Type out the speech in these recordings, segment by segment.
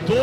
2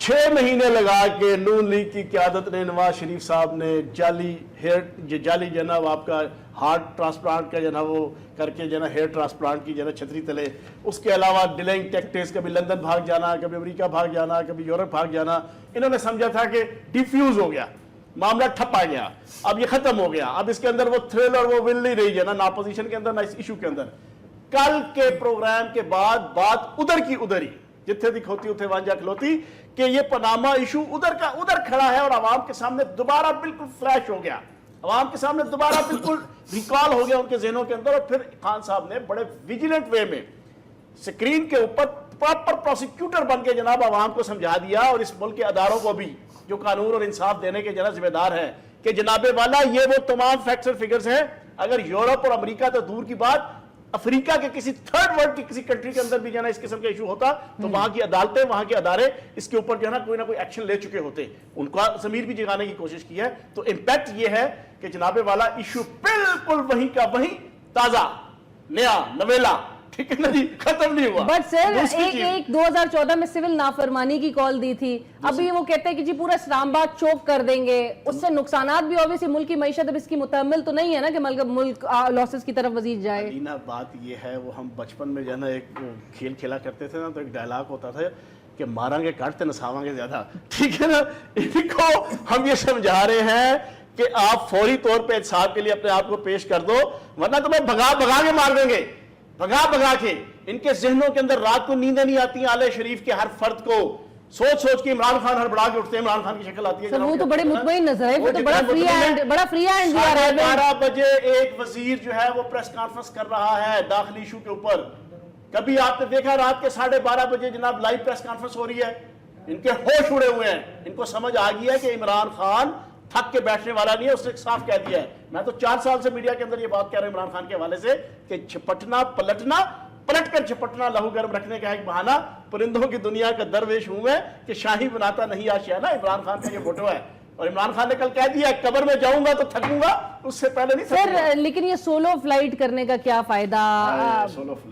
6 مہینے لگا کے نون لیگ کی قیادت نے نواز شریف صاحب نے جعلی جناب آپ کا ہارٹ ٹرانسپلانٹ کا جناب وہ کر کے جناب ہیئر ٹرانسپلانٹ کی جناب چھتری تلے، اس کے علاوہ ڈیلنگ ٹیکٹس، کبھی لندن بھاگ جانا، کبھی امریکہ بھاگ جانا، کبھی یورپ بھاگ جانا. انہوں نے سمجھا تھا کہ ڈیفیوز ہو گیا، معاملہ ٹھپ آ گیا، اب یہ ختم ہو گیا، اب اس کے اندر وہ تھرل اور وہ ول نہیں رہی ہے نہ اپوزیشن کے اندر نہ اس ایشو کے اندر. کل کے پروگرام کے بعد بات ادھر کی ادھر ہی، جتھے دی کھوتی اتھے وانجا کھلوتی، کہ یہ پاناما ایشو ادھر کا ادھر کھڑا ہے اور عوام کے سامنے دوبارہ بالکل فلیش ہو گیا، عوام کے سامنے دوبارہ بالکل ریکال ہو گیا ان کے ذہنوں کے اندر. اور پھر خان صاحب نے بڑے ویجیلنٹ وے میں سکرین کے اوپر پراپر پروسیکیوٹر بن کے جناب عوام کو سمجھا دیا، اور اس ملک کے اداروں کو بھی جو قانون اور انصاف دینے کے جناب ذمہ دار ہیں، کہ جناب والا یہ وہ تمام فیکٹس اور فگرز ہیں. اگر یورپ اور امریکہ تو دور کی بات، افریقہ کے کسی تھرڈ ورلڈ کی کسی کنٹری کے اندر بھی جو ہے اس قسم کا ایشو ہوتا تو وہاں کی عدالتیں، وہاں کے ادارے اس کے اوپر جو ہے نا کوئی نہ کوئی ایکشن لے چکے ہوتے، ان کا ضمیر بھی جگانے کی کوشش کی ہے. تو امپیکٹ یہ ہے کہ جناب والا ایشو بالکل وہیں کا وہیں تازہ نیا نویلا، ٹھیک ہے نا جی، ختم نہیں ہوا. بٹ سر ایک 2014 میں سول نافرمانی کی کال دی تھی، ابھی وہ کہتے ہیں کہ جی پورا اسلام آباد چوک کر دیں گے، اس سے نقصانات بھی obviously ملک کی معیشت اب اس کی متحمل تو نہیں ہے نا کہ ملک لاسز کی طرف مزید جائے. علینا بات یہ ہے، وہ ہم بچپن میں جو ہے نا ایک کھیل کھیلا کرتے تھے نا، تو ایک ڈائلاگ ہوتا تھا کہ ماریں گے کاٹتے نساواں گے زیادہ، ٹھیک ہے نا. ان کو ہم یہ سمجھا رہے ہیں کہ آپ فوری طور پہ احتساب کے لیے اپنے آپ کو پیش کر دو، ورنہ تمہیں بھگا کے مار دیں گے، بھگا کے. ان کے ذہنوں کے اندر رات کو نیندیں نہیں آتی. آل شریف کے ہر فرد کو سوچ کے عمران خان ہڑبڑا کے اٹھتے ہیں، عمران خان کی شکل آتی ہے. سر وہ تو بڑے مطمئن نظر ہے، وہ تو بڑا فری ہینڈ دیا رہا ہے. 12 بجے ایک وزیر جو ہے وہ پریس کانفرنس کر رہا ہے داخلی ایشو کے اوپر. کبھی آپ نے دیکھا رات کے 12:30 بجے جناب لائیو پریس کانفرنس ہو رہی ہے؟ ان کے ہوش اڑے ہوئے ہیں، ان کو سمجھ آ گیا ہے کہ عمران خان تھک کے بیٹھنے والا نہیں ہے. اس نے صاف کہہ دیا ہے، میں تو 4 سال سے میڈیا کے اندر یہ بات کہہ رہا ہوں عمران خان کے حوالے سے، کہ پلٹ کر چھپٹنا لہو گرم رکھنے کا ایک بہانہ. پرندوں کی دنیا کا درویش ہوں میں کہ شاہی بناتا نہیں آشیانہ. عمران خان کا یہ فوٹو ہے، اور عمران خان نے کل کہہ دیا قبر میں جاؤں گا تو تھکوں گا، اس سے پہلے نہیں تھکوں گا. سر لیکن یہ سولو فلائٹ کرنے کا کیا فائدہ؟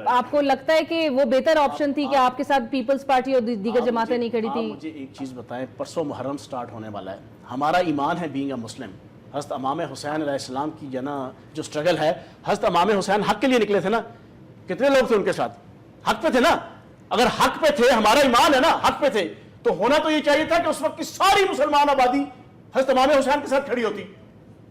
آپ کو لگتا ہے کہ وہ بہتر آپشن تھی کہ آپ کے ساتھ پیپلز پارٹی اور دیگر جماعتیں نہیں کھڑی تھی؟ مجھے ایک چیز بتائیں، پرسوں محرم سٹارٹ ہونے والا ہے، ہمارا ایمان ہے بینگ اے مسلم. حضرت امام حسین علیہ السلام کی جو سٹرگل ہے، حضرت امام حسین حق کے لیے نکلے تھے نا. کتنے لوگ تھے ان کے ساتھ؟ حق پہ تھے نا. اگر حق پہ تھے، ہمارا ایمان ہے نا حق پہ تھے، تو ہونا تو یہ چاہیے تھا کہ اس وقت کی ساری مسلمان آبادی حضرت امام حسین کے ساتھ کھڑی ہوتی،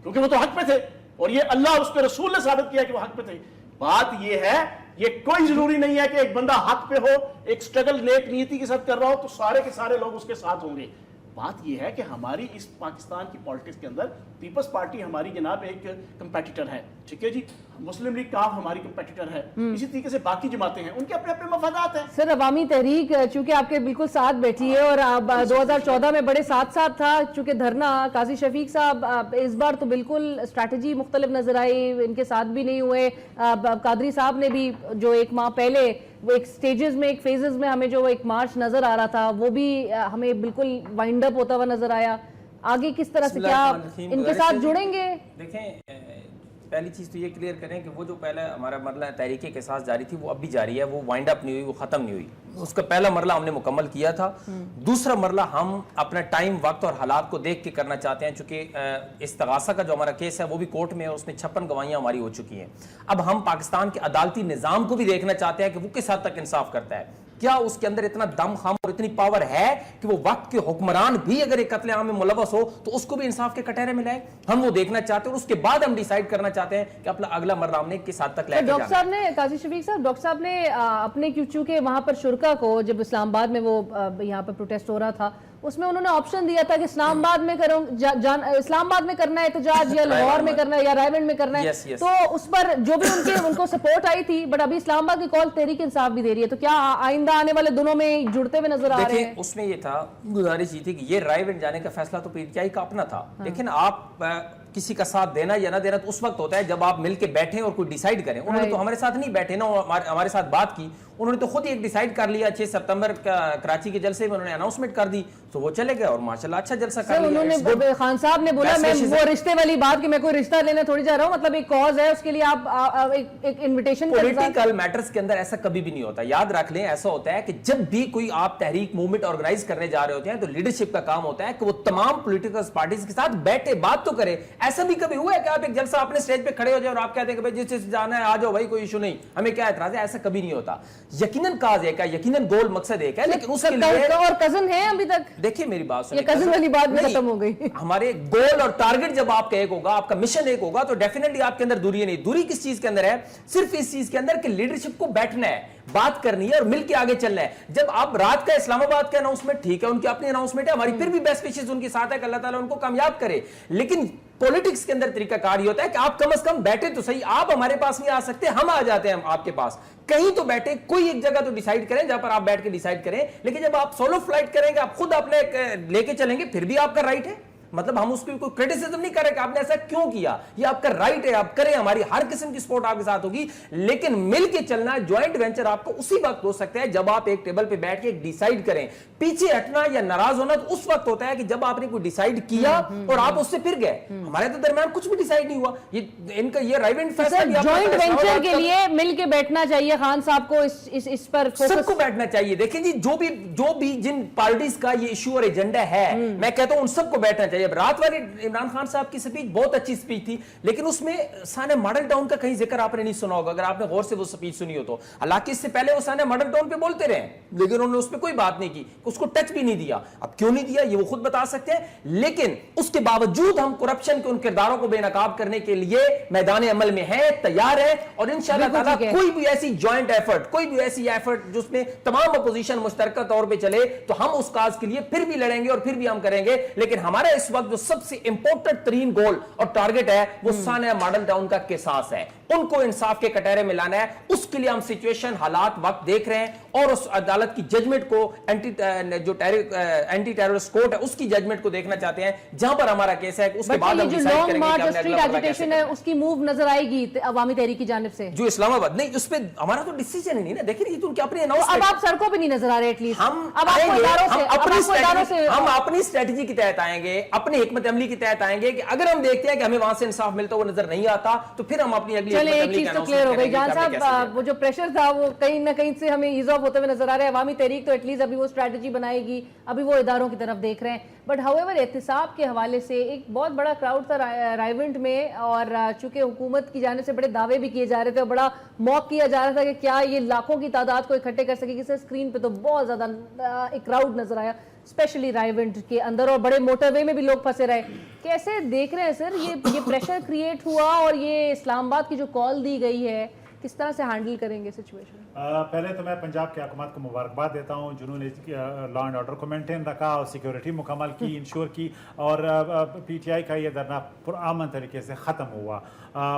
کیونکہ وہ تو حق پہ تھے، اور یہ اللہ اس کے رسول نے ثابت کیا کہ وہ حق پہ تھے. بات یہ ہے، یہ کوئی ضروری نہیں ہے کہ ایک بندہ حق پہ ہو، ایک سٹرگل نیک نیتی کے ساتھ کر رہا ہو تو سارے کے سارے لوگ اس کے ساتھ ہوں گے. بات یہ ہے کہ ہماری اس پاکستان کی پالیٹکس کے اندر پیپلز پارٹی ہماری جناب ایک کمپیٹیٹر ہے، ٹھیک ہے جی. مسلم لیگ کاف ہماری کمپیٹیٹر ہے، اسی طریقے سے باقی جماعتیں ہیں، ان کے اپنے اپنے مفادات ہیں. سر عوامی تحریک چونکہ آپ کے بالکل ساتھ بیٹھی ہے اور 2014 میں بڑے ساتھ تھا، چونکہ دھرنا قاضی شفیق صاحب اس بار تو بالکل اسٹریٹجی مختلف نظر آئی، ان کے ساتھ بھی نہیں ہوئے. قادری صاحب نے بھی جو 1 ماہ پہلے وہ ایک سٹیجز میں، ایک فیزز میں ہمیں جو ایک مارچ نظر آ رہا تھا، وہ بھی ہمیں بالکل وائنڈ اپ ہوتا ہوا نظر آیا. آگے کس طرح سے کیا ان کے ساتھ جڑیں گے؟ دیکھیں، پہلی چیز تو یہ کلیئر کریں کہ وہ جو پہلے ہمارا مرحلہ تحریک کے ساتھ جاری تھی وہ اب بھی جاری ہے، وہ وائنڈ اپ نہیں ہوئی، وہ ختم نہیں ہوئی. اس کا پہلا مرحلہ ہم نے مکمل کیا تھا. دوسرا مرحلہ ہم اپنا ٹائم، وقت اور حالات کو دیکھ کے کرنا چاہتے ہیں، چونکہ استغاثہ کا جو ہمارا کیس ہے وہ بھی کورٹ میں ہے، اس میں 56 گواہیاں ہماری ہو چکی ہیں. اب ہم پاکستان کے عدالتی نظام کو بھی دیکھنا چاہتے ہیں کہ وہ کس حد تک انصاف کرتا ہے. کیا اس کے اندر اتنا دم خم اور اتنی پاور ہے کہ وہ وقت کے حکمران بھی اگر ایک قتل عام میں ملوث ہو تو اس کو بھی انصاف کے کٹہرے میں لائے؟ ہم وہ دیکھنا چاہتے ہیں، اور اس کے بعد ہم ڈیسائیڈ کرنا چاہتے ہیں کہ اپنا اگلا مرحلہ ہم نے کس حد تک لے کے جانا ہے. ڈاکٹر صاحب نے، قاضی شفیق صاحب، ڈاکٹر صاحب نے اپنے چونکہ وہاں پر شرکا کو جب اسلام آباد میں وہ یہاں پر پروٹیسٹ ہو رہا تھا، اس میں انہوں نے آپشن دیا تھا کہ اسلام آباد میں کرنا ہے احتجاج، یا لاہور میں کرنا ہے، یا رائے گنج میں کرنا ہے. تو اس پر جو بھی ان کو سپورٹ آئی تھی، بٹ ابھی اسلام آباد کی کال تحریک انصاف بھی دے رہی ہے، تو کیا آئندہ آنے والے دنوں میں جڑتے ہوئے نظر آ رہے ہیں؟ دیکھیں، اس میں یہ تھا، گزارش یہ تھی کہ یہ رائے گنج جانے کا فیصلہ تو پی ٹی آئی کا اپنا تھا، لیکن آپ کسی کا ساتھ دینا یا نہ دینا تو اس وقت ہوتا ہے جب آپ مل کے بیٹھیں اور کوئی ڈیسائیڈ کریں. انہوں نے تو ہمارے ساتھ نہیں بیٹھے نا, ہمارے ساتھ بات کی, انہوں نے تو خود ہی ایک ڈیسائیڈ کر لیا 6 سپتمبر کراچی کے جلسے میں انہوں نے اناؤنسمنٹ کر دی, تو وہ چلے گئے اور ماشاءاللہ اچھا جلسہ کر لیا. انہوں نے خان صاحب نے بولا میں وہ رشتے والی بات کہ میں کوئی رشتہ لینے تھوڑی جا رہا ہوں, مطلب ایک کاز ہے اس کے لیے آپ ایک انویٹیشن. پولیٹیکل میٹرز کے اندر ایسا کبھی بھی نہیں ہوتا, یاد رکھ لیں. ایسا ہوتا ہے کہ جب بھی کوئی آپ تحریک موومنٹ آرگنائز کرنے جا رہے ہوتے ہیں تو لیڈرشپ کا کام ہوتا ہے کہ وہ تمام پولیٹیکل پارٹیز کے ساتھ بیٹھے بات تو کرے. ایسا بھی کبھی ہوا ہے کہ آپ ایک جلسہ اپنے اسٹیج پہ کھڑے ہو جائیں اور آپ کہتے ہیں کہ جس سے جانا ہے آ جاؤ بھائی, کوئی ایشو نہیں, ہمیں کیا اعتراض ہے؟ ایسا کبھی نہیں ہوتا. یقیناً کاز ایک ہے, یقیناً گول مقصد ایک ہے, لیکن اس کے لیے اور کزن ہے ابھی تک. دیکھیے میری بات سنیں, یہ کزن والی بات بھی ختم ہو گئی. ہمارے گول اور ٹارگٹ جب آپ کا ایک ہوگا, آپ کا مشن ایک ہوگا, تو ڈیفینیٹلی آپ کے اندر دوری نہیں. دوری کس چیز کے اندر ہے؟ صرف اس چیز کے اندر کہ لیڈرشپ کو بیٹھنا ہے, بات کرنی ہے اور مل کے آگے چلنا ہے. جب آپ رات کا اسلام آباد کا اناؤنسمنٹ, ٹھیک ہے ان کی اپنی اناؤنسمنٹ ہے, ہماری پھر بھی بیسٹ وشز ان کے ساتھ ہے کہ اللہ تعالیٰ ان کو کامیاب کرے. لیکن پولیٹکس کے اندر طریقہ کار یہ ہوتا ہے کہ آپ کم از کم بیٹھے تو صحیح. آپ ہمارے پاس نہیں آ سکتے, ہم آ جاتے ہیں آپ کے پاس. کہیں تو بیٹھے, کوئی ایک جگہ تو ڈیسائیڈ کریں جہاں پر آپ بیٹھ کے ڈیسائیڈ کریں. لیکن جب آپ سولو فلائٹ کریں گے, آپ خود اپنے لے کے چلیں گے, پھر بھی آپ کا رائٹ ہے. مطلب ہم اس کی کوئی کرٹیسزم نہیں کر رہے کہ آپ نے ایسا کیوں کیا, یہ آپ کا رائٹ ہے, آپ کریں, ہماری ہر قسم کی سپورٹ آپ کے ساتھ ہوگی. لیکن مل کے چلنا, جوائنٹ وینچر آپ کو اسی وقت ہو سکتا ہے جب آپ ایک ٹیبل پہ بیٹھ کے ڈیسائیڈ کریں. پیچھے ہٹنا یا ناراض ہونا تو اس وقت ہوتا ہے کہ جب آپ نے کوئی ڈیسائیڈ کیا اور آپ اس سے پھر گئے. ہمارے تو درمیان کچھ بھی ڈیسائیڈ نہیں ہوا, یہ ان کا یہ رائیونٹ فیصلہ. جوائنٹ وینچر کے لیے مل کے بیٹھنا چاہیے خان صاحب کو, اس پر سب کو بیٹھنا چاہیے. دیکھیں جی, جو بھی جن پارٹیز کا یہ ایشو اور ایجنڈا ہے, میں کہتا ہوں ان سب کو بیٹھنا چاہیے. رات والی عمران خان صاحب کی سپیچ بہت اچھی سپیچ تھی, لیکن اس میں سانحہ ماڈل ٹاؤن کا کہیں ذکر آپ نے نہیں سنا ہوگا, اگر آپ نے غور سے وہ سپیچ سنی ہو تو. حالانکہ اس سے پہلے وہ سانحہ ماڈل ٹاؤن پہ بولتے رہے, لیکن انہوں نے اس پہ کوئی بات نہیں کی, اس کو ٹچ بھی نہیں دیا. اب کیوں نہیں دیا یہ وہ خود بتا سکتے ہیں. لیکن اس کے باوجود ہم کرپشن کے ان کرداروں کو بے نقاب کرنے کے لیے میدان عمل میں ہیں, تیار ہیں, اور انشاءاللہ تعالی کوئی بھی ایسی جوائنٹ ایفرٹ, کوئی بھی ایسی ایفرٹ جس میں تمام اپوزیشن مشترکہ طور پہ چلے, تو ہم اس کاز کے لیے پھر بھی لڑیں گے اور پھر بھی ہم کریں گے. لیکن ہمارا اس وقت جو سب سے امپورٹنٹ ترین گول اور ٹارگٹ ہے وہ سانحہ ماڈل ٹاؤن کا قصاص ہے. ان کو انصاف کے کٹہرے میں لانا ہے. اس کے لیے ہم سچویشن, حالات, وقت دیکھ رہے ہیں, اور اس عدالت کی ججمنٹ کو, اینٹی ٹیررسٹ کورٹ ہے اس کی ججمنٹ کو دیکھنا چاہتے ہیں, جہاں پر ہمارا کیس ہے. اس کے بعد ہم ڈیسائیڈ کریں گے کہ ہم نے اگلا مرحلہ کیسے کرنا ہے. اس کی موو نظر آئے گی عوامی تحریک کی جانب سے جو اسلام آباد, نہیں اس پہ ہمارا تو ڈیسیژن ہی نہیں نا. دیکھیں یہ تو ان کی اپنی اناؤنسمنٹ. اب آپ سڑکوں پہ نہیں نظر آ رہے, ایٹ لیسٹ ہم اپنی اسٹریٹجی کے تحت آئیں گے, اپنی حکمت عملی کے تحت آئیں گے, کہ اگر ہم دیکھتے ہیں کہ ہمیں وہاں سے انصاف ملتا ہوا نظر نہیں آتا تو پھر ہم اپنی اگلی چلے ایک چیز تو کلیئر ہو گئی. جان صاحب, وہ جو پریشر تھا وہ کہیں نہ کہیں سے ہمیں ایز آف ہوتے ہوئے نظر آ رہا ہے. عوامی تحریک تو ایٹ لیسٹ ابھی وہ اسٹریٹجی بنائے گی, ابھی وہ اداروں کی طرف دیکھ رہے ہیں. بٹ ہاؤ ایور احتساب کے حوالے سے ایک بہت بڑا کراؤڈ تھا رائیونٹ میں, اور چونکہ حکومت کی جانب سے بڑے دعوے بھی کیے جا رہے تھے, اور بڑا موک کیا جا رہا تھا کہ کیا یہ لاکھوں کی تعداد کو اکٹھے کر سکے گی. اسکرین پہ تو بہت زیادہ ایک کراؤڈ نظر آیا, اسپیشلی رائیونٹ کے اندر, اور بڑے موٹر وے میں بھی لوگ پھنسے رہے. کیسے دیکھ رہے ہیں سر یہ پریشر کریٹ ہوا, اور یہ اسلام آباد کی جو کال دی گئی ہے کس طرح سے ہینڈل کریں گے سچویشن؟ پہلے تو میں پنجاب کی حکومت کو مبارکباد دیتا ہوں جنہوں نے لا اینڈ آرڈر کو مینٹین رکھا اور سیکیورٹی مکمل کی, انشور کی, اور پی ٹی آئی کا یہ دھرنا پرامن طریقے سے ختم ہوا.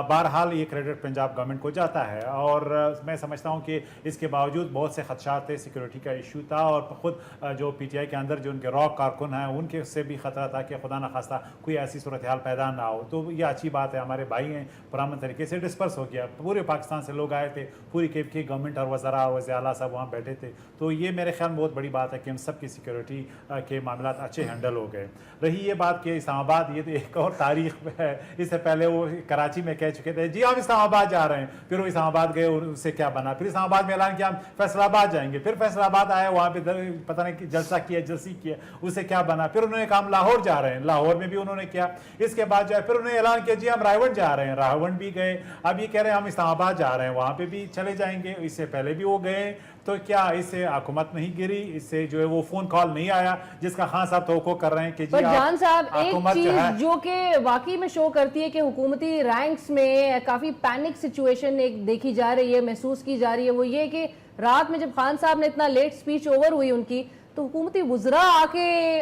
بہرحال یہ کریڈٹ پنجاب گورنمنٹ کو جاتا ہے, اور میں سمجھتا ہوں کہ اس کے باوجود بہت سے خدشات تھے, سیکیورٹی کا ایشو تھا, اور خود جو پی ٹی آئی کے اندر جو ان کے را کارکن ہیں ان کے سے بھی خطرہ تھا کہ خدا نخواستہ کوئی ایسی صورتحال پیدا نہ ہو. تو یہ اچھی بات ہے, ہمارے بھائی ہیں, پرامن طریقے سے ڈسپرس ہو گیا. پورے پاکستان سے لوگ آئے تھے, پوری کیپ کی گورنمنٹ اور وزراء اور وزیر اعلیٰ صاحب وہاں بیٹھے تھے. تو یہ میرے خیال میں بہت بڑی بات ہے کہ ہم سب کی سیکیورٹی کے معاملات اچھے ہینڈل ہو گئے. رہی یہ بات کہ اسلام آباد, یہ تو ایک اور تاریخ ہے. اس سے پہلے وہ کراچی میں کہہ چکے تھے جی ہم اسلام آباد جا رہے ہیں, پھر وہ اسلام آباد گئے اور اس سے کیا بنا, پھر اسلام آباد میں اعلان کیا ہم فیصل آباد جائیں گے, پھر فیصل آباد آئے, وہاں پہ پتہ نہیں جلسہ کیا, جلسی کیا, اس سے کیا بنا, پھر انہوں نے کہا ہم لاہور جا رہے ہیں, لاہور میں بھی انہوں نے کیا. اس کے بعد جو ہے پھر انہوں نے اعلان کیا جی ہم راہون جا رہے ہیں, راہون بھی گئے. اب یہ کہہ رہے ہیں ہم اسلام آباد جا رہے ہیں, وہاں پہ بھی چلے جائیں گے. اس سے پہلے بھی وہ گئے, تو کیا اس سے حکومت نہیں گری, اس سے جو ہے وہ فون کال نہیں آیا جس کا خان صاحب توقع کر رہے ہیں کہ جی جان صاحب ایک چیز جو کہ واقعی میں شو کرتی ہے کہ حکومتی رینکس میں کافی پینک سچویشن ایک دیکھی جا رہی ہے, محسوس کی جا رہی ہے, وہ یہ کہ رات میں جب خان صاحب نے اتنا لیٹ سپیچ اوور ہوئی ان کی, تو حکومتی وزراء آ کے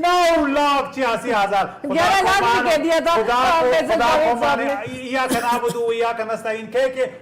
9,86,000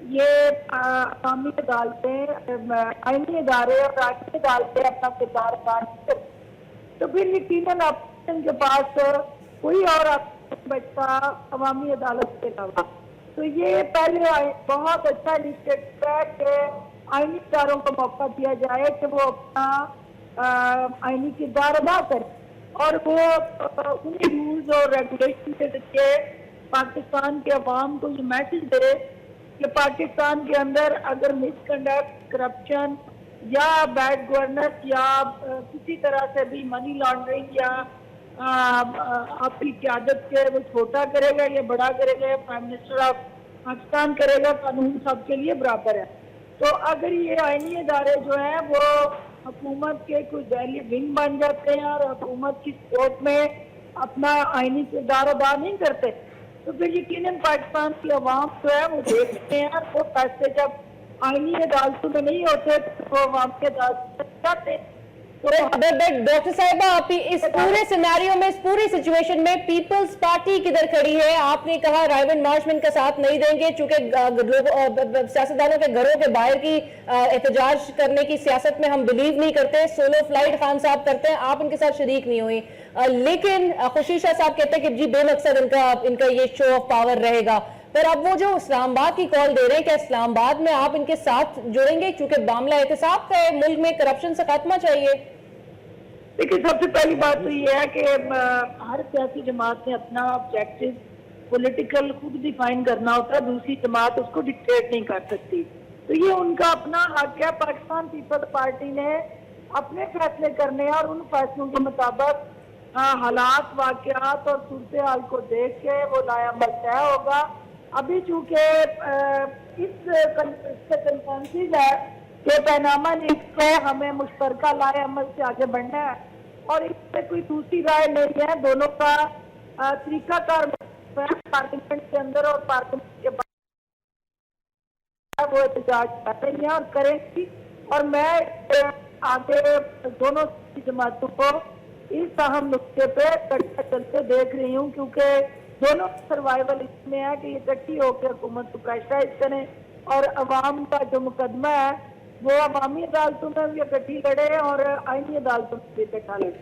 یہ عوامی عدالتیں آئینی ادارے اور آئینی عدالتیں اپنا کردار ادا نہیں کرتی تو پھر یقیناً اپوزیشن کے پاس کوئی اور بچتا عوامی عدالت کے علاوہ. تو یہ پہلے بہت اچھا انیشیٹو ہے کہ آئینی اداروں کو موقع دیا جائے کہ وہ اپنا آئینی کردار ادا کریں اور وہ انہیں رولز اور ریگولیشن کے ذریعے پاکستان کے عوام کو یہ میسج دے کہ پاکستان کے اندر اگر مس کنڈکٹ، کرپشن یا بیڈ گورننس یا کسی طرح سے بھی منی لانڈرنگ یا آپ کی قیادت کے وہ چھوٹا کرے گا یا بڑا کرے گا، پرائم منسٹر آف پاکستان کرے گا، قانون سب کے لیے برابر ہے. تو اگر یہ آئینی ادارے جو ہیں وہ حکومت کے کوئی ذیلی ونگ بن جاتے ہیں اور حکومت کی سپورٹ میں اپنا آئینی کردار ادا نہیں کرتے تو پھر یقیناً پاکستان کی عوام جو ہے وہ دیکھتے ہیں وہ فیصلے جب آئینی عدالتوں میں نہیں ہوتے تو وہ عوام کے عدالت جاتے ہیں. ڈاکٹر صاحبہ آپ اس پورے سیناریو میں، اس پوری سچویشن میں پیپلز پارٹی کدھر کھڑی ہے؟ آپ نے کہا رائمنڈ مارشمنٹ کا ساتھ نہیں دیں گے چونکہ سیاستدانوں کے گھروں کے باہر کی احتجاج کرنے کی سیاست میں ہم بلیو نہیں کرتے، سولو فلائٹ خان صاحب کرتے ہیں، آپ ان کے ساتھ شریک نہیں ہوئی. لیکن خشیشہ صاحب کہتے ہیں کہ جی بے مقصد ان کا یہ شو آف پاور رہے گا. پر اب وہ جو اسلام آباد کی کال دے رہے ہیں کہ اسلام آباد میں آپ ان کے ساتھ جڑیں گے چونکہ معاملہ احتساب کا ہے، ملک میں کرپشن سے خاتمہ چاہیے؟ دیکھیں سب سے پہلی بات تو یہ ہے کہ ہر سیاسی جماعت نے اپنا آبجیکٹو پولیٹیکل خود ڈیفائن کرنا ہوتا ہے، دوسری جماعت اس کو ڈکٹیٹ نہیں کر سکتی. تو یہ ان کا اپنا حق ہے. پاکستان پیپلز پارٹی نے اپنے فیصلے کرنے اور ان فیصلوں کے مطابق حالات، واقعات اور صورتحال کو دیکھ کے وہ لائے عمل طے ہوگا. ابھی چونکہ اس سے کنفرنسز ہے کہ پیناما لیکس ہے، ہمیں مشترکہ لائے عمل سے آگے بڑھنا ہے اور اس سے کوئی دوسری رائے نہیں ہے. دونوں کا طریقہ کار پارلیمنٹ کے اندر اور پارلیمنٹ کے بعد وہ احتجاج کر رہی ہیں اور کریں گی. اور میں آگے دونوں جماعتوں کو اس اہم نقطے پہ کڑے چلتے دیکھ رہی ہوں کیونکہ دونوں سروائیول اس میں ہے کہ یہ اکٹھی ہو کے حکومت کو پریشرائز کریں اور عوام کا جو مقدمہ ہے وہ عوامی عدالتوں میں بھی اکٹھی لڑے اور آئینی عدالتوں میں بھی اکٹھا لڑے.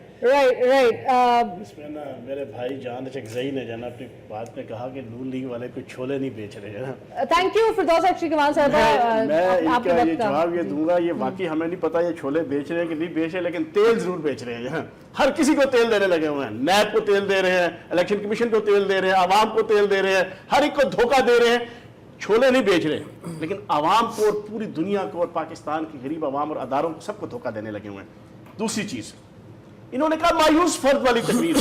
اس میں نا میرے بھائی جان چکزئی نے جانا اپنی بات میں کہا کہ نون لیگ والے کوئی چھولے نہیں بیچ رہے ہیں. تھینک یو فردوس اکشی کمال صاحبہ. میں یہ جواب یہ دوں گا، یہ واقعی ہمیں نہیں پتا یہ چھولے بیچ رہے ہیں کہ نہیں بیچ رہے، لیکن تیل ضرور بیچ رہے ہیں. ہر کسی کو تیل دینے لگے ہوئے ہیں، نیب کو تیل دے رہے ہیں، الیکشن کمیشن کو تیل دے رہے ہیں، عوام کو تیل دے رہے ہیں، ہر ایک کو دھوکہ دے رہے ہیں. چھولے نہیں بیچ رہے لیکن عوام کو اور پوری دنیا کو اور پاکستان کی غریب عوام اور اداروں کو سب کو دھوکہ دینے لگے ہوئے ہیں. دوسری چیز انہوں نے کہا مایوس فرد والی تقریر.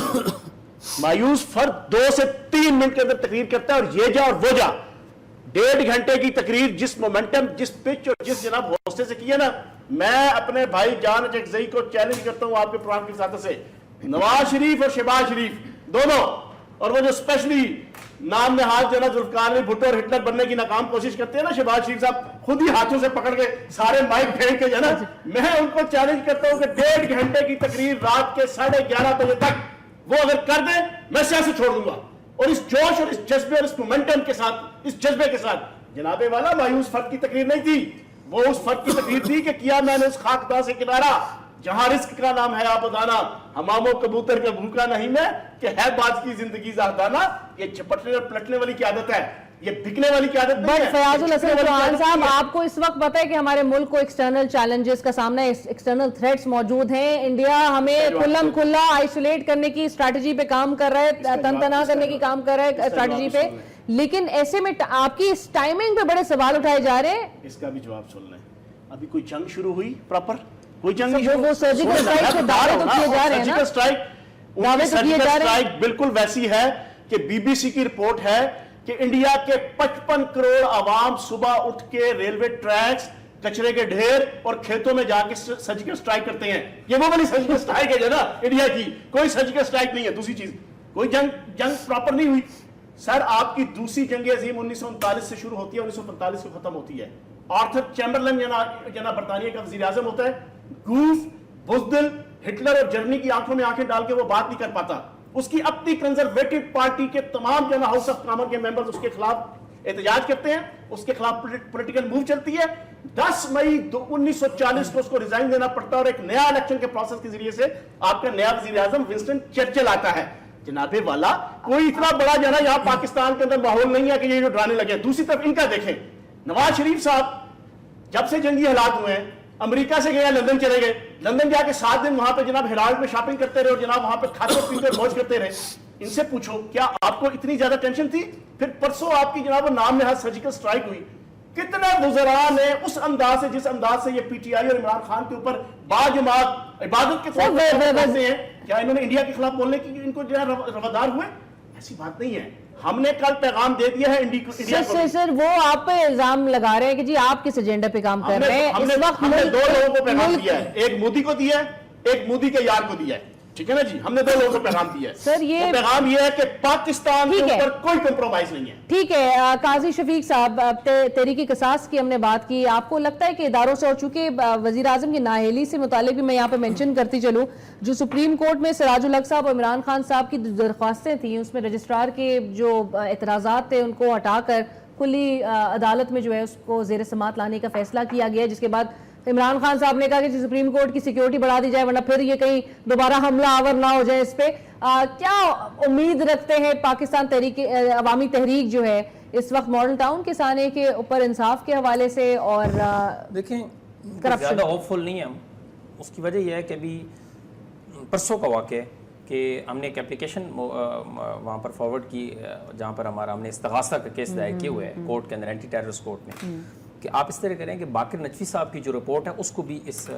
مایوس فرد 2 سے 3 منٹ کے اندر تقریر کرتا ہے اور یہ جا اور وہ جا. 1.5 گھنٹے کی تقریر جس مومنٹم، جس پچ اور جس جناب حوصلے سے کی ہے نا، میں اپنے بھائی جان چکزئی کو چیلنج کرتا ہوں آپ کے پروگرام کی ساتھ سے، نواز شریف اور شہباز شریف دونوں، اور وہ جو اسپیشلی نام نہاد جو نا ذوالفقار علی بھٹو اور ہٹلر بننے کی ناکام کوشش کرتے ہیں نا شہباز شریف صاحب، خود ہی ہاتھوں سے پکڑ کے سارے مائک پھینک کے جو نا، میں ان کو چیلنج کرتا ہوں کہ 1.5 گھنٹے کی تقریر رات کے 11:30 بجے تک وہ اگر کر دیں میں سیاست چھوڑ دوں گا. اور اس جوش اور اس جذبے اور اس مومنٹم کے ساتھ، اس جذبے کے ساتھ، جناب والا مایوس فرد کی تقریر نہیں تھی، وہ اس فرد کی تقریر تھی کہ کیا میں نے اس خاکدان سے کنارہ جہاں رزق کا نام ہے آپ دانا، ہمام و کبوتر کا بھوکا نہیں میں، کہ ہے باز کی زندگی زاہدانہ. یہ جھپٹنے اور پلٹنے والی قیادت ہے، یہ بکنے والی قیادت نہیں ہے. فیاض الحسن چوہان صاحب، آپ کو اس وقت پتہ ہے کہ ہمارے ملک کو ایکسٹرنل چیلنجز کا سامنا ہے، ایکسٹرنل تھریٹس موجود ہیں. انڈیا ہمیں کھلم کھلا آئسولیٹ کرنے کی اسٹریٹجی پہ کام کر رہا ہے، تن تنہا کرنے کی کام کر رہا ہے اسٹریٹجی پہ، لیکن ایسے میں آپ کی اس ٹائمنگ پہ بڑے سوال اٹھائے جا رہے ہیں. اس کا بھی جواب سن لیں. ابھی کوئی جنگ شروع ہوئی پراپر؟ کوئی جنگ نہیں. وہ سرجیکل اسٹرائک کے دعوے تو کیے جا رہے ہیں نا، دعوے تو کیے جا رہے ہیں. بالکل ویسی ہے کہ بی بی سی کی رپورٹ ہے کہ انڈیا کے 55 کروڑ عوام صبح اٹھ کے ریلوے ٹریکس، کچرے کے ڈھیر اور کھیتوں میں جا کے سرجیکل اسٹرائک کرتے ہیں. یہ وہ والی سرجیکل اسٹرائک ہے جو نا انڈیا کی، کوئی سرجیکل اسٹرائک نہیں ہے. دوسری چیز، کوئی جنگ پراپر نہیں ہوئی. سر آپ کی دوسری جنگ عظیم 1939 سے شروع ہوتی ہے، 1945 سے ختم ہوتی ہے. آرتھر چیمبرلن جنا برطانیہ کا وزیر اعظم ہوتا ہے. گوف، بزدل، ہٹلر اور جرمنی کی آنکھوں میں آنکھیں ڈال کے وہ بات نہیں کر پاتا. اس کی اپنی کنزرویٹو پارٹی کے تمام جو ہے نا ہاؤس آف کامن کے ممبرز اس کے خلاف احتجاج کرتے ہیں, اس کے خلاف پولیٹیکل موو چلتی ہے, 10 مئی 1940 کو اس کو ریزائن دینا پڑتا ہے, اور ایک نیا الیکشن کے پروسیس کے ذریعے سے آپ کا نیا وزیر اعظم ونسٹن چرچل آتا ہے. جناب والا کوئی اتنا بڑا جو ہے نا یہاں پاکستان کے اندر ماحول نہیں ہے کہ یہ جو ڈرانے لگے. دوسری طرف ان کا دیکھیں, نواز شریف صاحب جب سے جنگی حالات ہوئے ہیں امریکہ سے گئے, لندن چلے گئے, لندن جا کے 7 دن وہاں پہ جناب ہیرالڈ میں شاپنگ کرتے رہے, اور جناب وہاں پہ کھاتے پیتے موج کرتے رہے. ان سے پوچھو کیا آپ کو اتنی زیادہ ٹینشن تھی؟ پھر پرسوں آپ کی جناب نام نہاد سرجیکل سٹرائک ہوئی, کتنے وزراء نے اس انداز سے, جس انداز سے یہ پی ٹی آئی اور عمران خان کے اوپر باجماعت عبادت کے طور پر ہیں, کیا انہوں نے انڈیا کے خلاف بولنے کی ان کو جو ہے روادار ہوئے؟ ایسی بات نہیں ہے. ہم نے کل پیغام دے دیا ہے انڈیا کو. سر وہ آپ پہ الزام لگا رہے ہیں کہ جی آپ کس ایجنڈا پہ کام کر رہے ہیں. اس وقت ہم نے 2 لوگوں کو پیغام دیا ہے, ایک مودی کو دیا ہے, ایک مودی کے یار کو دیا ہے, ٹھیک ہے نا جی, ہم نے 2 لوگوں کو پیغام دیا ہے. سر یہ پیغام یہ ہے کہ پاکستان کے اوپر کوئی کمپرومائز نہیں ہے. ٹھیک ہے. قاضی شفیق صاحب, تحریک قصاص کی ہم نے بات کی, آپ کو لگتا ہے کہ اداروں سے, اور چونکہ وزیر اعظم کی نااہلی سے متعلق بھی میں یہاں پہ مینشن کرتی چلوں, جو سپریم کورٹ میں سراج الحق صاحب اور عمران خان صاحب کی درخواستیں تھیں, اس میں رجسٹرار کے جو اعتراضات تھے ان کو ہٹا کر کھلی عدالت میں جو ہے اس کو زیر سماعت لانے کا فیصلہ کیا گیا, جس کے بعد عمران خان صاحب نے کہا کہ سپریم کورٹ کی سیکیورٹی بڑھا دی جائے ورنہ پھر یہ کہیں دوبارہ حملہ آور نہ ہو جائے اس پہ. کیا امید رکھتے ہیں پاکستان عوامی تحریک جو ہے اس وقت ماڈل ٹاؤن کے سانے کے اوپر انصاف کے حوالے سے؟ اور دیکھیں زیادہ ہوپ فل نہیں ہے ہم. اس کی وجہ یہ ہے کہ ابھی پرسوں کا واقعہ ہے کہ ہم نے ایک اپلیکیشن وہاں پر فارورڈ کی جہاں پر ہم نے استغاثہ کا کیس دائر کیے ہوئے ہے کورٹ کے اندر, اینٹی ٹیررسٹ کورٹ میں, کہ آپ اس طرح کریں کہ باقر نجفی صاحب کی جو رپورٹ ہے اس کو بھی اس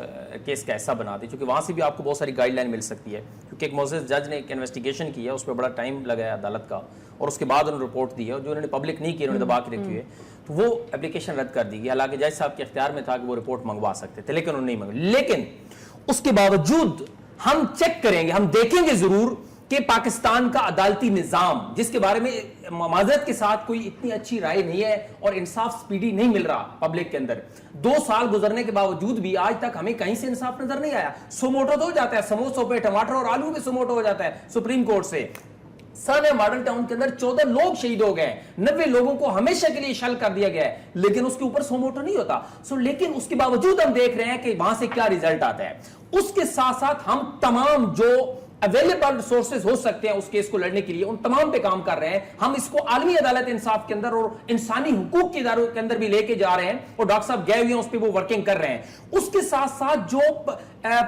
کیس کا حصہ بنا دیں, کیونکہ وہاں سے بھی آپ کو بہت ساری گائیڈ لائن مل سکتی ہے, کیونکہ ایک معزز جج نے ایک انویسٹیگیشن کی ہے, اس پہ بڑا ٹائم لگایا عدالت کا, اور اس کے بعد انہوں نے رپورٹ دی ہے, اور جو انہوں نے پبلک نہیں کی, انہوں نے دبا کے رکھی ہے, تو وہ اپلیکیشن رد کر دی گئی. حالانکہ جج صاحب کے اختیار میں تھا کہ وہ رپورٹ منگوا سکتے تھے, لیکن انہوں نے نہیں منگوائی. لیکن اس کے باوجود ہم چیک کریں گے, ہم دیکھیں گے ضرور کہ پاکستان کا عدالتی نظام, جس کے بارے میں معذرت کے ساتھ کوئی اتنی اچھی رائے نہیں ہے اور انصاف سپیڈی نہیں مل رہا پبلک کے اندر, 2 سال گزرنے کے باوجود بھی آج تک ہمیں کہیں سے انصاف نظر نہیں آیا. سوموٹو تو ہو جاتا ہے, سموسوں پہ ٹماٹر اور آلو پہ سوموٹو ہو جاتا ہے سپریم کورٹ سے. سر ماڈل ٹاؤن کے اندر 14 لوگ شہید ہو گئے, 90 لوگوں کو ہمیشہ کے لیے شل کر دیا گیا ہے, لیکن اس کے اوپر سوموٹو نہیں ہوتا. لیکن اس کے باوجود ہم دیکھ رہے ہیں کہ وہاں سے کیا ریزلٹ آتا ہے. اس کے ساتھ ساتھ ہم تمام جو اویلیبل ریسورسز ہو سکتے ہیں اس کیس کو لڑنے کے لیے ان تمام پہ کام کر رہے ہیں. ہم اس کو عالمی عدالت انصاف کے اندر اور انسانی حقوق کے اداروں کے اندر بھی لے کے جا رہے ہیں, اور ڈاکٹر صاحب گئے ہوئے ہیں اس پہ, وہ ورکنگ کر رہے ہیں. اس کے ساتھ ساتھ جو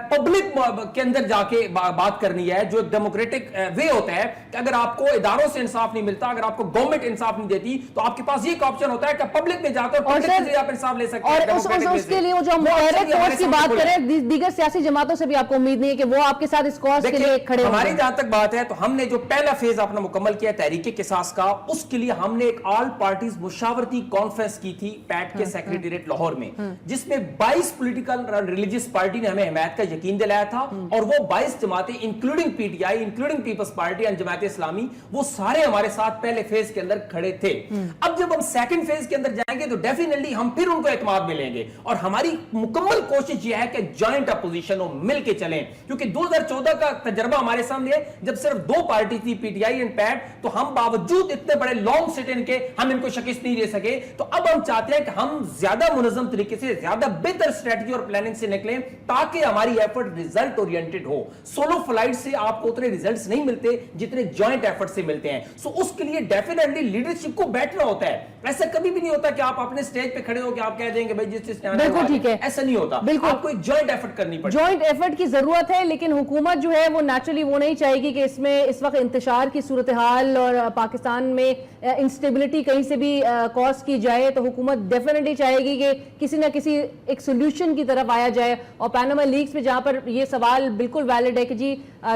پبلک کے اندر جا کے بات کرنی ہے, جو ڈیموکریٹک وے ہوتا ہے کہ اگر آپ کو اداروں سے انصاف نہیں ملتا, اگر آپ کو گورنمنٹ انصاف نہیں دیتی, تو آپ کے پاس یہ ایک آپشن ہوتا ہے کہ پبلک میں جا کر پبلک سے آپ انصاف لے سکتے ہیں. اور اس کے لیے جو ہم ڈائریکٹ فورس کی بات کریں, دیگر سیاسی جماعتوں سے بھی آپ کو امید نہیں ہے کہ وہ آپ کے ساتھ اس کاز کے لیے کھڑے ہوں. ہماری جہاں تک بات ہے تو ہم نے جو پہلا فیز اپنا مکمل کیا تحریک قصاص کا, اس کے لیے ہم نے ایک آل پارٹیز مشاورتی کانفرنس کی تھی پیٹ کے سیکریٹریٹ لاہور میں, جس میں 22 پولیٹیکل ریلیجیس پارٹی نے ہمیں حمایت کا یقین دلایا تھا, اور وہ 22 جماعتیں including P T I, including People's Party اور جماعت اسلامی, وہ سارے ہمارے ساتھ پہلے فیز کے اندر کھڑے تھے. اب جب ہم سیکنڈ فیز کے اندر جائیں گے تو ڈیفینیٹلی ہم پھر ان کو اعتماد ملیں گے, اور ہماری مکمل کوشش یہ ہے کہ جوائنٹ اپوزیشن ہو, مل کے چلیں, کیونکہ 2014 کا تجربہ ہمارے سامنے ہے جب صرف 2 پارٹی تھی, پی ٹی آئی اینڈ پیٹ, تو ہم باوجود اتنے بڑے لانگ سٹ ان کے ہم ان کو شکست نہیں دے سکے. تو اب ہم چاہتے ہیں کہ ہم زیادہ منظم طریقے سے, زیادہ بہتر اسٹریٹجی اور پلاننگ سے نکلیں, تاکہ ہماری ایفرٹ ریزلٹ اورینٹڈ ہو. سولو فلائٹ سے آپ کو اتنے ریزلٹس نہیں ملتے جتنے جوائنٹ ایفرٹ سے ملتے ہیں. سو اس کے لیے ڈیفینیٹلی لیڈرشپ کو بیٹھنا ہوتا ہے. ایسا کبھی بھی نہیں ہوتا کہ آپ اپنے سٹیج پہ کھڑے ہو کہ آپ کہہ دیں گے بھائی جس چیز بالکل ٹھیک ہے, ایسا نہیں ہوتا. آپ کو ایک جوائنٹ ایفرٹ کرنی پڑتی ہے, جوائنٹ ایفرٹ کی ضرورت ہے. لیکن حکومت جو ہے وہ نیچرلی وہ نہیں چاہے گی کہ اس میں اس وقت انتشار کی صورتحال اور پاکستان میں انسٹیبلٹی کہیں سے بھی کاز کی جائے, تو حکومت ڈیفینیٹلی چاہے گی کہ کسی نہ کسی ایک سولوشن کی طرف آیا جائے. اور پیناما لیکس میں جہاں پر یہ سوال بالکل ویلڈ ہے کہ جی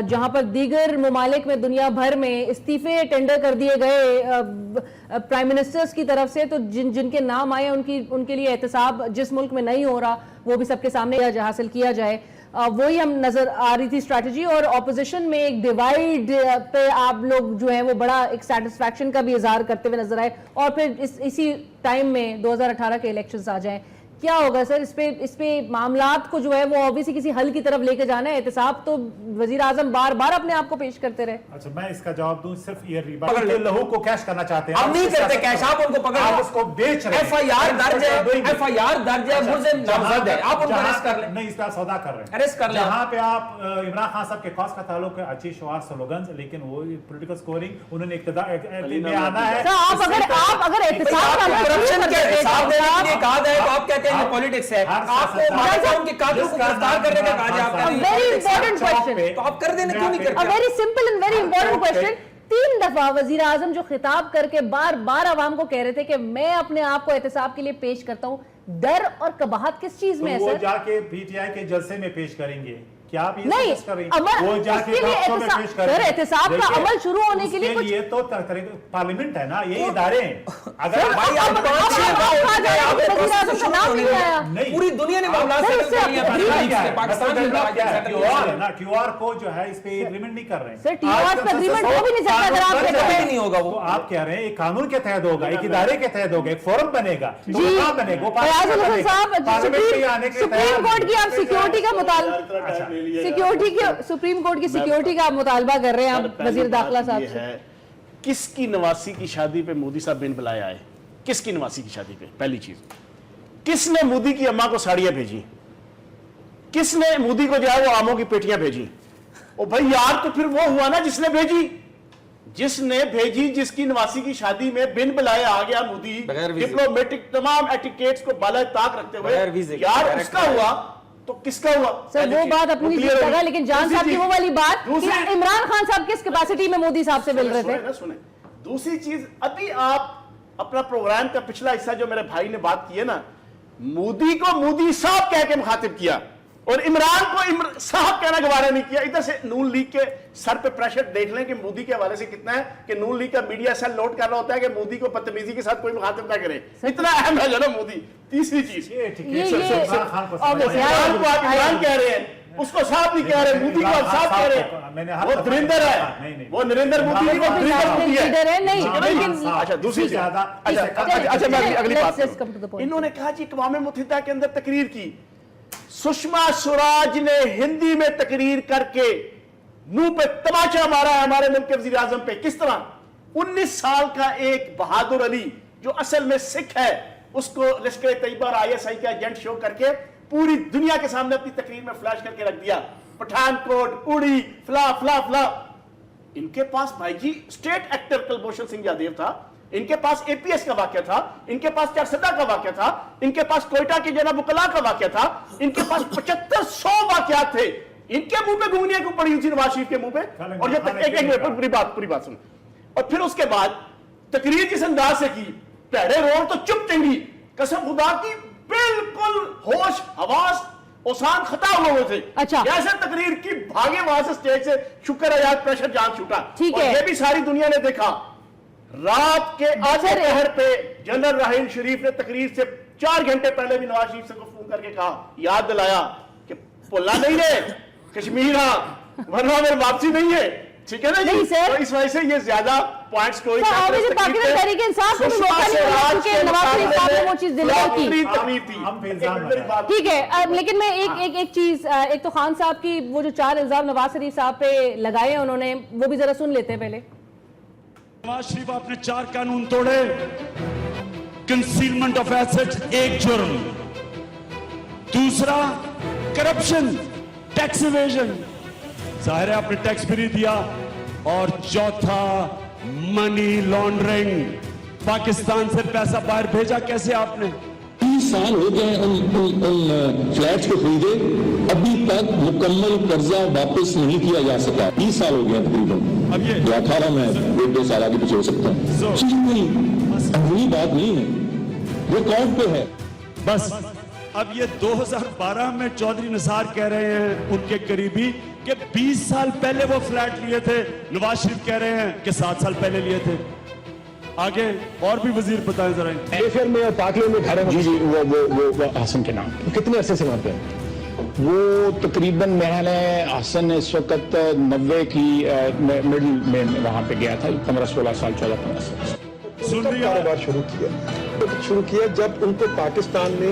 جہاں پر دیگر ممالک میں دنیا بھر میں استعفے ٹینڈر کر دیے گئے پرائم منسٹرز کی طرف سے, تو جن کے نام آئے ان کے لیے احتساب جس ملک میں نہیں ہو رہا وہ بھی سب کے سامنے حاصل کیا جائے. وہی ہم نظر آ رہی تھی اسٹریٹجی. اور اپوزیشن میں ایک ڈیوائیڈ پہ آپ لوگ جو ہیں وہ بڑا ایک سیٹسفیکشن کا بھی اظہار کرتے ہوئے نظر آئے, اور پھر اسی ٹائم میں 2018 کے الیکشنز آ جائیں. کیا ہوگا سر اس پہ معاملات کو جو ہے وہ obviously کسی حل کی طرف لے کے جانا ہے؟ احتساب تو وزیر اعظم بار بار اپنے آپ کو پیش کرتے رہے. اچھا میں اس کا جواب دوں, صرف یہ لہو کو کیش کرنا چاہتے ہیں. ہم نہیں کرتے کیش, آپ ان کو پکڑ آپ اس کو بیچ رہے ہیں. ایف آئی آر درج ہے ملزم نامزد ہے, آپ ان کو اریسٹ کر لیں. نہیں, اس کا سودا کر رہے ہیں, اریسٹ کر لیں. جہاں پہ آپ عمران خان صاحب کے کاز کا تعلق ہے اچھی شعار سلوگنز, لیکن وہ پولیٹیکل سکورنگ انہوں نے اقتدار میں آنا ہے. آپ اگر احتساب کا کرپشن کے حساب دینے کے لیے کہا جائے تو آپ کہتے ہیں پولیٹکس ہے, آپ کو ان کے قاتلوں کو گرفتار کرنے کا کہا جائے, آپ ویری امپورٹنٹ کوشچن, تو آپ کر دینا کیوں نہیں کرتے؟ Very simple and very important question. 3 دفعہ وزیر اعظم جو خطاب کر کے بار بار عوام کو کہہ رہے تھے کہ میں اپنے آپ کو احتساب کے لیے پیش کرتا ہوں, ڈر اور قباحت کس چیز میں ہے وہ سر؟ جا کے پی ٹی آئی کے جلسے میں پیش کریں گے, کیا آپ یہ نہیں, سر احتساب کا عمل شروع ہونے کے لیے کچھ یہ تو پارلیمنٹ ہے نا, یہ ادارے ہیں. اگر پوری دنیا نے معاملات ٹیو آر کو جو ہے اس پہ ایگریمنٹ نہیں کر رہے ہیں. سر ٹیو آر پہ ایگریمنٹ ہو بھی نہیں سکتا اگر آپ کہتے ہیں نہیں ہوگا. وہ آپ کہہ رہے ہیں ایک قانون کے تحت ہوگا, ایک ادارے کے تحت ہوگا, ایک فورم بنے گا, جی فیاض الحسن صاحب, سپریم کورٹ کی آپ سیکیورٹی کا سپریم کورٹ کی سیکیورٹی کا آپ مطالبہ کر رہے ہیں آپ وزیر داخلہ صاحب سے. کس کی نواسی کی شادی پہ مودی صاحب بن بلایا ہے؟ کس کی نواسی کی شادی پہ؟ پہلی چیز, کس نے مودی کی اماں کو ساڑیاں بھیجی؟ کس نے مودی کو جو ہے وہ آموں کی پیٹیاں بھیجی؟ او بھائی یار, تو پھر وہ ہوا نا جس نے بھیجی, جس کی نواسی کی شادی میں بن بلائے آ گیا مودی, ڈپلومیٹک تمام ایٹیکیٹس کو بالائے طاق رکھتے ہوئے, یار اس کا ہوا تو کس کا ہوا؟ سر وہ بات اپنی جگہ, لیکن جان صاحب کی وہ والی بات کہ عمران خان صاحب کس کیپیسٹی میں مودی صاحب سے مل رہے تھے. سنیں, دوسری چیز, ابھی آپ اپنا پروگرام کا پچھلا حصہ جو میرے بھائی نے بات کی ہے نا, مودی کو مودی صاحب کہہ کے مخاطب کیا اور عمران کو صاحب کہنا گوارا نہیں کیا. ادھر سے نون لیگ کے سر پہ پریشر دیکھ لیں کہ مودی کے حوالے سے کتنا ہے کہ نون لیگ کا میڈیا سیل نوٹ کر رہا ہوتا ہے کہ مودی کو بدتمیزی کے ساتھ کوئی مخاطب نہ کرے, اتنا اہم ہے جو نا مودی. تیسری چیز, عمران کہہ رہے ہیں, اس کو صاحب نہیں کہہ رہے, مودی کو صاحب کہہ رہے ہیں, وہ دھریندر ہے, وہ نریندر مودی کو دھریندر ہے. اچھا دوسری چیز, اچھا میں اگلی بات کروں. انہوں نے کہا جی اقوام متحدہ کے اندر تقریر کی, سشما سوراج نے ہندی میں تقریر کر کے منہ پہ تماچا مارا ہے ہمارے ملک کے وزیر اعظم پہ. کس طرح 19 سال کا ایک بہادر علی جو اصل میں سکھ ہے, اس کو لشکر طیبہ اور آئی ایس آئی کا ایجنٹ شو کر کے پوری دنیا کے سامنے اپنی تقریر میں فلیش کر کے رکھ دیا, پٹھان کوٹ, اڑی, فلا فلا فلا. ان کے پاس بھائی جی اسٹیٹ ایکٹر کلبھوشن سنگھ یادیو تھا, ان کے پاس اے پی ایس کا واقعہ تھا, ان کے پاس چارسدہ کا واقعہ تھا, ان کے پاس کوئٹہ کے جناب وکلا کا واقعہ تھا, ان کے پاس 7500 واقعات تھے. ان کے منہ پہ گونگیاں کیوں پڑی ہوئی تھی نواز شریف کے منہ پہ؟ اور جب تک ایک پوری بات سنیں, اور پھر اس کے بعد تقریر جس انداز سے کی, پیڑے روڑ تو چپ ٹنگی, قسم خدا کی بالکل ہوش حواس اوسان خطا ہوئے تھے. کیسے تقریر کی, بھاگے وہاں سے اسٹیج سے, شکر ہے یار پریشر جان چھوٹا. اور یہ بھی ساری دنیا نے دیکھا, رات کے آدھے پہر پہ جنرل راحیل شریف نے تقریر سے 4 گھنٹے پہلے بھی نواز شریف سے کو فون کر کے کہا, یاد دلایا کہ بھولنا نہیں ہے کشمیر, ورنہ میرے واپسی نہیں ہے, ٹھیک ہے نا جی. تو اس وجہ سے یہ زیادہ پوائنٹس کوئی ٹھیک ہے. لیکن میں ایک چیز, ایک تو خان صاحب کی وہ جو 4 الزام نواز شریف صاحب پہ لگائے ہیں انہوں نے, وہ بھی ذرا سن لیتے ہیں پہلے. نواز شریف آپ نے 4 قانون توڑے, کنسیلمنٹ آف ایسٹ ایک جرم, دوسرا کرپشن, ٹیکس ایویژن, ظاہر ہے آپ نے ٹیکس بھی نہیں دیا, اور چوتھا منی لانڈرنگ, پاکستان سے پیسہ باہر بھیجا کیسے آپ نے؟ 30 سال ہو گئے ان فلیٹس کو خریدے, ابھی تک مکمل قرضہ واپس نہیں کیا جا سکا. 30 سال ہو گیا تقریباً, اب یہ 18 میں 1-2 سال آگے پیچھے ہو سکتا ہے. نہیں, اگلی بات نہیں ہے, ریکارڈ پہ ہے بس. اب یہ 2012 میں چودھری نثار کہہ رہے ہیں ان کے قریبی کہ 20 سال پہلے وہ فلیٹ لیے تھے, نواز شریف کہہ رہے ہیں کہ 7 سال پہلے لیے تھے. آگے اور بھی وزیر بتائیں ذرا. پھر میں پاکلے میں گھر جی جی وہ حسن کے نام, کتنے عرصے سے وہاں پہ وہ تقریباً محل ہے. حسن اس وقت 90 کی مڈل میں وہاں پہ گیا تھا, 15-16 سال 14-15 سال کاروبار شروع کیا جب ان کو پاکستان نے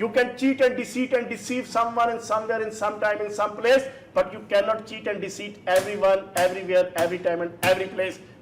You can cheat and deceive and deceive someone in somewhere, in some time, in some place, but you cannot cheat and deceive everyone, everywhere, every time and every place.